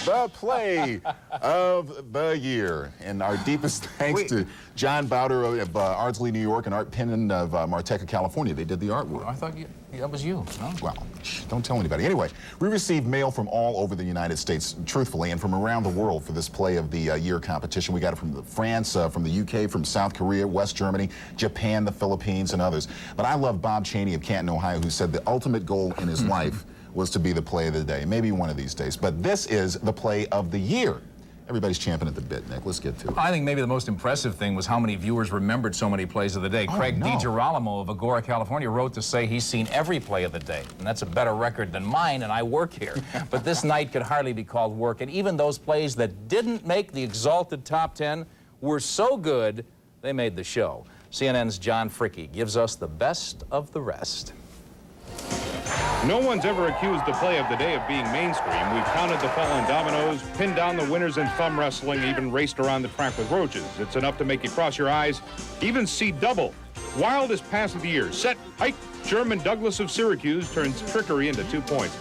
the play of the year. And our deepest thanks to John Bowder of Ardsley, New York, and Art Pinnon of Marteca, California. They did the artwork. I thought that was you. No? Well, don't tell anybody. Anyway, we received mail from all over the United States, truthfully, and from around the world for this play of the year competition. We got it from France, from the UK, from South Korea, West Germany, Japan, the Philippines, and others. But I love Bob Cheney of Canton, Ohio, who said the ultimate goal in his life was to be the play of the day. Maybe one of these days. But this is the play of the year. Everybody's champing at the bit, Nick. Let's get to it. I think maybe the most impressive thing was how many viewers remembered so many plays of the day. Craig DiGirolamo of Agora, California wrote to say he's seen every play of the day. And that's a better record than mine, and I work here. But this night could hardly be called work. And even those plays that didn't make the exalted top 10 were so good, they made the show. CNN's John Fricke gives us the best of the rest. No one's ever accused the play of the day of being mainstream. We've counted the fallen dominoes, pinned down the winners in thumb wrestling, even raced around the track with roaches. It's enough to make you cross your eyes, even see double. Wildest pass of the year. Set, hike, Sherman Douglas of Syracuse turns trickery into 2 points.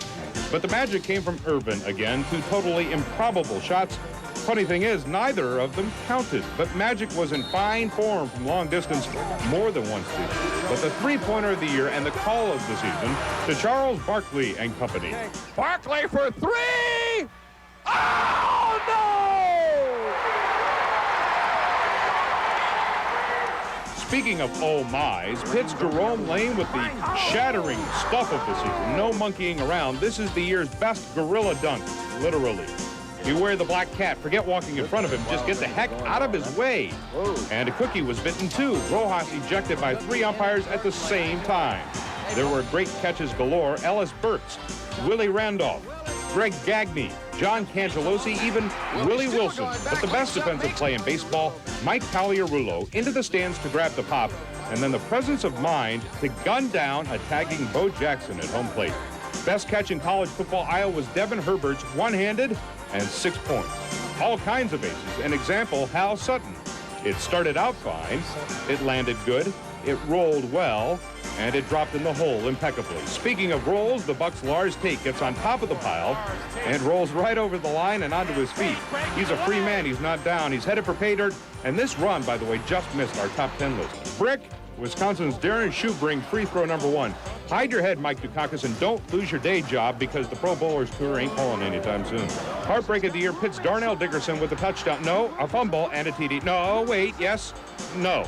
But the magic came from Irvin again, 2 totally improbable shots. Funny thing is, neither of them counted, but Magic was in fine form from long distance more than once this year. But the three-pointer of the year and the call of the season to Charles Barkley and company. Barkley for 3! Oh, no! Speaking of oh my's, Pitt's Jerome Lane with the shattering stuff of the season. No monkeying around. This is the year's best gorilla dunk, literally. Beware the black cat. Forget walking in front of him. Just get the heck out of his way. And a cookie was bitten too. Rojas ejected by 3 umpires at the same time. There were great catches galore. Ellis Burks, Willie Randolph, Greg Gagne, John Cangelosi, even Willie Wilson. But the best defensive play in baseball, Mike Pagliarulo into the stands to grab the pop, and then the presence of mind to gun down a tagging Bo Jackson at home plate. Best catch in college football, Iowa's Devin Herbert's one-handed and 6 points. All kinds of aces. An example, Hal Sutton. It started out fine, it landed good, it rolled well, and it dropped in the hole impeccably. Speaking of rolls, the Bucks' Lars Tate gets on top of the pile and rolls right over the line and onto his feet. He's a free man, he's not down, he's headed for pay dirt, and this run, by the way, just missed our top 10 list. Brick, Wisconsin's Darren Schubring, free throw number 1. Hide your head, Mike Dukakis, and don't lose your day job because the Pro Bowlers Tour ain't calling anytime soon. Heartbreak of the year, Pitt's Darnell Dickerson with a touchdown. No, a fumble and a TD. No, wait, yes, no.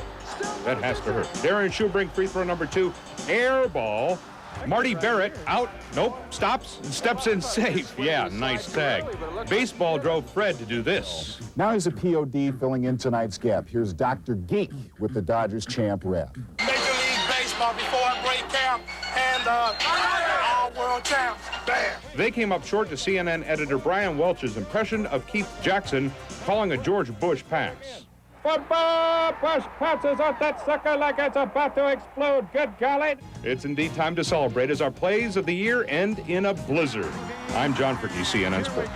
That has to hurt. Darren Schubring, free throw number 2. Air ball. Marty Barrett out. Nope, stops and steps in safe. Yeah, nice tag. Baseball drove Fred to do this. Now he's a POD filling in tonight's gap. Here's Dr. Geek with the Dodgers champ rap. Major League Baseball before a break camp and all-world champs. Bam! They came up short to CNN editor Brian Welch's impression of Keith Jackson calling a George Bush pass. Football! Bush passes off that sucker like it's about to explode. Good golly! It's indeed time to celebrate as our plays of the year end in a blizzard. I'm John Fricke, CNN Sports.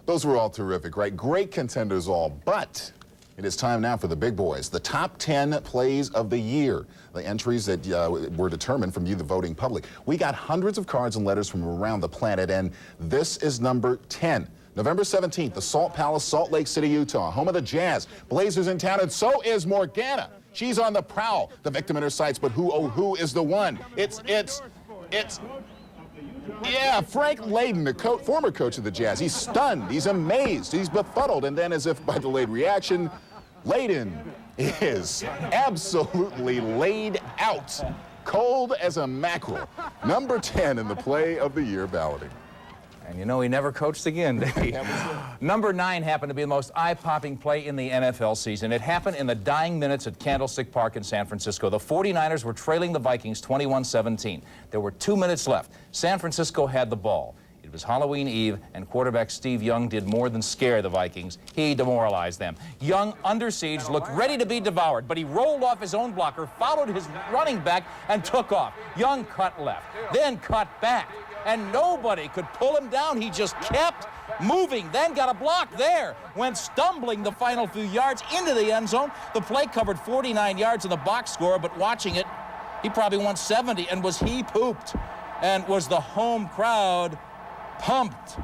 Those were all terrific, right? Great contenders all, but it is time now for the big boys. The top 10 plays of the year. The entries that were determined from you, the voting public. We got hundreds of cards and letters from around the planet, and this is number 10. November 17th, the Salt Palace, Salt Lake City, Utah, home of the Jazz. Blazers in town, and so is Morgana. She's on the prowl. The victim in her sights, but who, oh, who is the one? Yeah, Frank Layden, the former coach of the Jazz. He's stunned, he's amazed, he's befuddled, and then as if by delayed reaction, Layden is absolutely laid out, cold as a mackerel. Number 10 in the play of the year balloting. And you know he never coached again, did he? Number 9 happened to be the most eye-popping play in the NFL season. It happened in the dying minutes at Candlestick Park in San Francisco. The 49ers were trailing the Vikings 21-17. There were 2 minutes left. San Francisco had the ball. It was Halloween Eve, and quarterback Steve Young did more than scare the Vikings. He demoralized them. Young, under siege, looked ready to be devoured, but he rolled off his own blocker, followed his running back, and took off. Young cut left, then cut back, and nobody could pull him down. He just kept moving, then got a block there, went stumbling the final few yards into the end zone. The play covered 49 yards in the box score, but watching it, he probably won 70, and was he pooped. And was the home crowd pumped.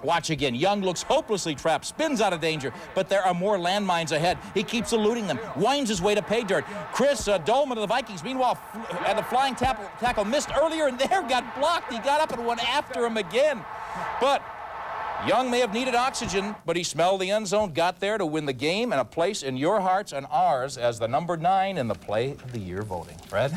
Watch again. Young looks hopelessly trapped, spins out of danger, but there are more landmines ahead. He keeps eluding them, winds his way to pay dirt. Chris Dolman of the Vikings, meanwhile, had the flying tackle missed earlier, and there got blocked. He got up and went after him again. But Young may have needed oxygen, but he smelled the end zone, got there to win the game, and a place in your hearts and ours as the number 9 in the Play of the Year voting. Fred?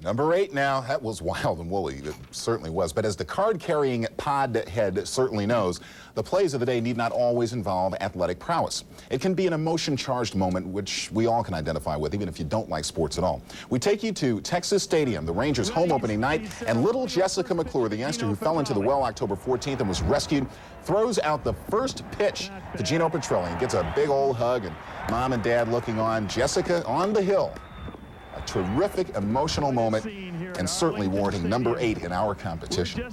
Number 8 now, that was wild and woolly, it certainly was. But as the card-carrying pod head certainly knows, the plays of the day need not always involve athletic prowess. It can be an emotion-charged moment which we all can identify with, even if you don't like sports at all. We take you to Texas Stadium, the Rangers' home opening night, and little Jessica McClure, the youngster who fell into the well October 14th and was rescued, throws out the first pitch to Gino Petrelli and gets a big old hug, and Mom and Dad looking on. Jessica on the hill. A terrific emotional moment, and certainly warranting number 8 in our competition.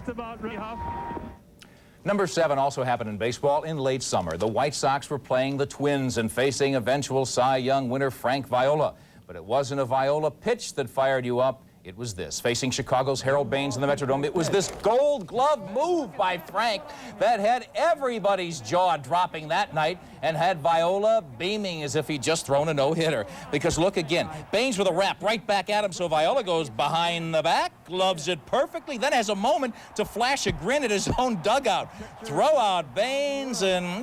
Number 7 also happened in baseball in late summer. The White Sox were playing the Twins and facing eventual Cy Young winner Frank Viola. But it wasn't a Viola pitch that fired you up. It was this. Facing Chicago's Harold Baines in the Metrodome, it was this gold glove move by Frank that had everybody's jaw dropping that night and had Viola beaming as if he'd just thrown a no-hitter. Because look again, Baines with a wrap right back at him, so Viola goes behind the back, gloves it perfectly, then has a moment to flash a grin at his own dugout. Throw out Baines and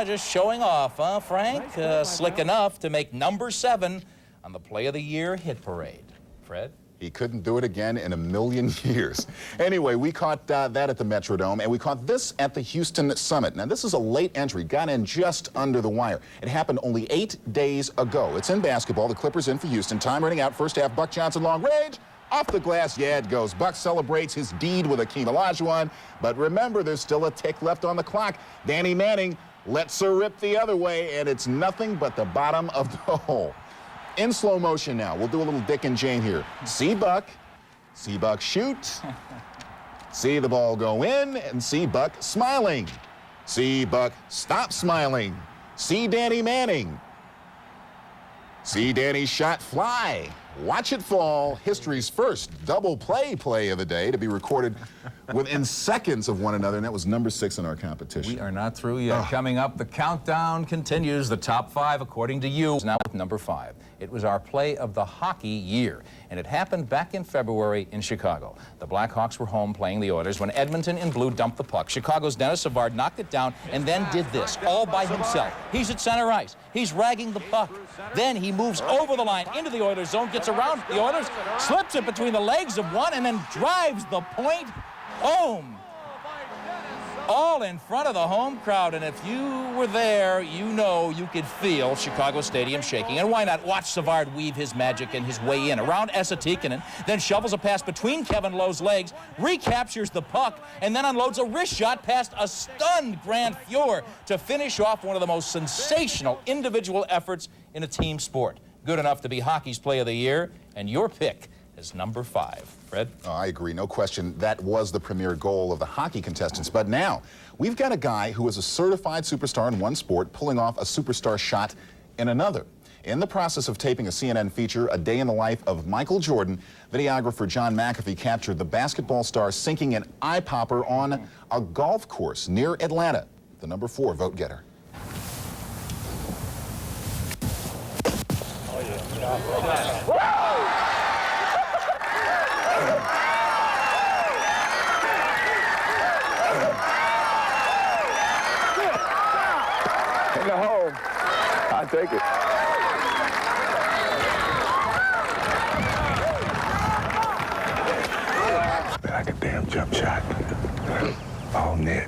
just showing off, huh, Frank? Slick enough to make number 7 on the Play of the Year hit parade. Fred? He couldn't do it again in a million years. Anyway, we caught that at the Metrodome, and we caught this at the Houston Summit. Now, this is a late entry, got in just under the wire. It happened only 8 days ago. It's in basketball. The Clippers in for Houston. Time running out. First half, Buck Johnson, long range. Off the glass, yeah, it goes. Buck celebrates his deed with Akeem Olajuwon. But remember, there's still a tick left on the clock. Danny Manning lets her rip the other way, and it's nothing but the bottom of the hole. In slow motion now, we'll do a little Dick and Jane here. See Buck shoot, see the ball go in, and see Buck smiling. See Buck stop smiling. See Danny Manning. See Danny's shot fly. Watch it fall. History's first double play of the day to be recorded within seconds of one another, and that was number 6 in our competition. We are not through yet. Coming up, the countdown continues. The top 5, according to you, is now with number 5. It was our Play of the Hockey Year, and it happened back in February in Chicago. The Blackhawks were home playing the Oilers when Edmonton in blue dumped the puck. Chicago's Dennis Savard knocked it down and then did this all by himself. He's at center ice. He's ragging the puck. Then he moves over the line into the Oilers zone, gets around the Oilers, slips it between the legs of one, and then drives the point home. All in front of the home crowd, and if you were there, you know you could feel Chicago Stadium shaking. And why not watch Savard weave his magic and his way in around Esa Tikkanen, then shovels a pass between Kevin Lowe's legs, recaptures the puck, and then unloads a wrist shot past a stunned Grant Fuhr to finish off one of the most sensational individual efforts in a team sport. Good enough to be hockey's Play of the Year, and your pick is number 5. Fred? Oh, I agree, no question. That was the premier goal of the hockey contestants. But now, we've got a guy who is a certified superstar in one sport, pulling off a superstar shot in another. In the process of taping a CNN feature, A Day in the Life of Michael Jordan, videographer John McAfee captured the basketball star sinking an eye popper on a golf course near Atlanta. The number 4 vote getter. In the hole. I take it. Like a damn jump shot. All net.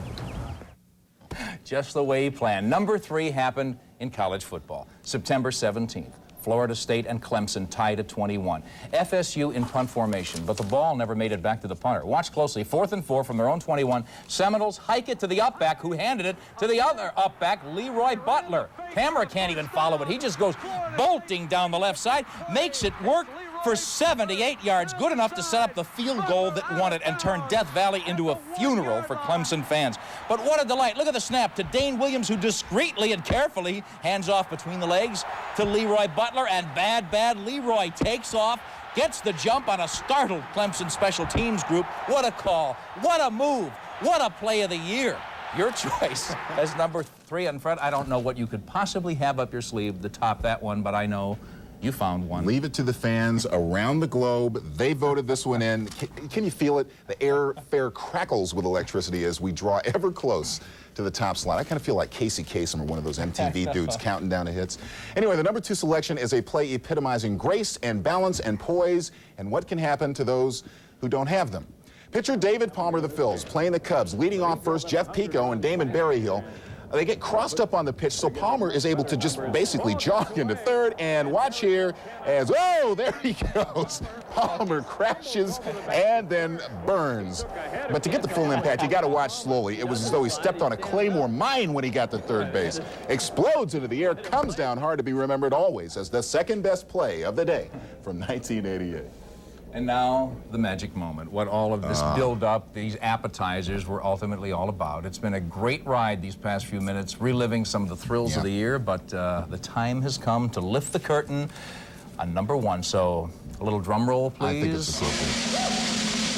Just the way he planned. Number 3 happened in college football, September 17th. Florida State and Clemson tied at 21. FSU in punt formation, but the ball never made it back to the punter. Watch closely. 4th and 4 from their own 21. Seminoles hike it to the up back, who handed it to the other up back, Leroy Butler. Camera can't even follow it. He just goes bolting down the left side, makes it work for 78 yards, good enough to set up the field goal that won it and turned Death Valley into a funeral for Clemson fans. But what a delight. Look at the snap to Dane Williams, who discreetly and carefully hands off between the legs to Leroy Butler, and bad Leroy takes off, gets the jump on a startled Clemson special teams group. What a call. What a move. What a play of the year. Your choice as number 3. And Fred, I don't know what you could possibly have up your sleeve to top that one, but I know you found one. Leave it to the fans around the globe. They voted this one in. Can you feel it? The airfare crackles with electricity as we draw ever close to the top slot. I kind of feel like Casey Kasem or one of those MTV dudes counting down the hits. Anyway, the number 2 selection is a play epitomizing grace and balance and poise and what can happen to those who don't have them. Pitcher David Palmer of the Phils playing the Cubs, leading off first Jeff Pico and Damon Berryhill. They get crossed up on the pitch, so Palmer is able to just basically jog into third, and watch here as, oh, there he goes. Palmer crashes and then burns. But to get the full impact, you got to watch slowly. It was as though he stepped on a Claymore mine when he got to third base. Explodes into the air, comes down hard, to be remembered always as the second best play of the day from 1988. And now, the magic moment, what all of this build-up, these appetizers were ultimately all about. It's been a great ride these past few minutes, reliving some of the thrills of the year, but the time has come to lift the curtain on number 1. So, a little drum roll, please. I think it's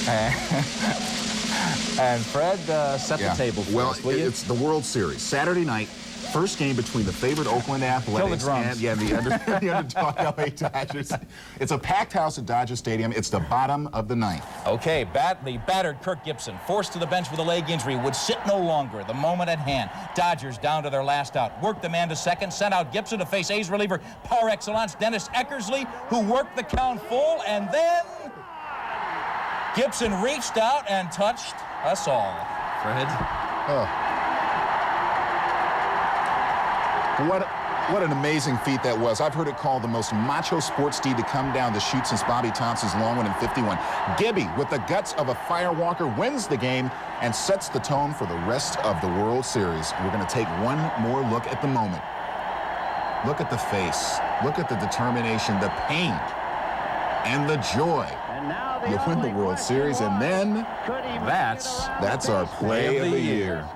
appropriate. And Fred, set the table for us, will you? It's the World Series, Saturday night. First game between the favored Oakland Athletics and the underdog LA Dodgers. It's a packed house at Dodger Stadium. It's the bottom of the 9th. Okay, the battered Kirk Gibson, forced to the bench with a leg injury, would sit no longer. The moment at hand. Dodgers down to their last out. Worked the man to second, sent out Gibson to face A's reliever par excellence Dennis Eckersley, who worked the count full, and then Gibson reached out and touched us all. Fred? Oh. What an amazing feat that was. I've heard it called the most macho sports steed to come down the chute since Bobby Thompson's long one in '51. Gibby, with the guts of a firewalker, wins the game and sets the tone for the rest of the World Series. We're going to take one more look at the moment. Look at the face. Look at the determination, the pain, and the joy. You win the World Series, and then That's our play of the year.